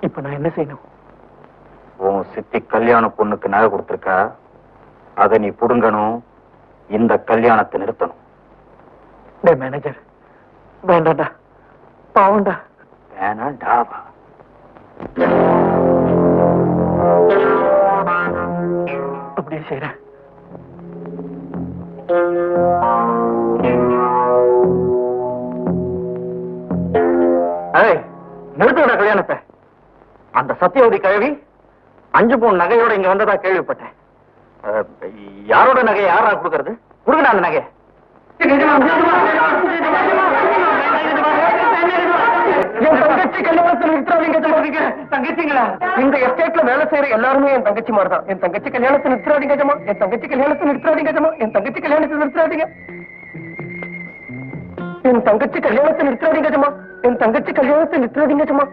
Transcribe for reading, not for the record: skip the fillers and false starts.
இப்ப நான் என்ன செய்யணும்? உன் சித்தி கல்யாண பொண்ணுக்கு நகை கொடுத்திருக்கா, அதை நீ புடுங்கணும், இந்த கல்யாணத்தை நிறுத்தணும். மேனேஜர், வேண்டாண்டா, பாவண்டா. வேணாண்டாவா? அப்படியே செய்யறேன். நிறுத்துட கல்யாணத்தை. அந்த சத்தியவதி கழுவி 5 பவுன் நகையோட இங்க வந்ததா கேள்விப்பட்டேன். யாரோட நகையை யாரா கொடுக்கறது? கொடுக்கணும் அந்த நகை. என் தங்கச்சி கல்யாணத்தில் நிறுத்தாதீங்க. தங்கச்சிங்களா? இந்த எஸ்டேட்ல வேலை செய்யற எல்லாருமே என் தங்கச்சி மாதிரிதான். என் தங்கச்சி கல்யாணத்தை நிறுத்தாதீங்க ஜமா. என் தங்கச்சி கல்யாணத்தை நிறுத்தாதீங்க ஜமா. என் தங்கச்சி கல்யாணத்தை நிறுத்தாதீங்க. என் தங்கச்சி கல்யாணத்தை நிறுத்தாதீங்க ஜமா. என் தங்கச்சி கல்யாணத்தை நிறுத்தாதீங்க ஜமா.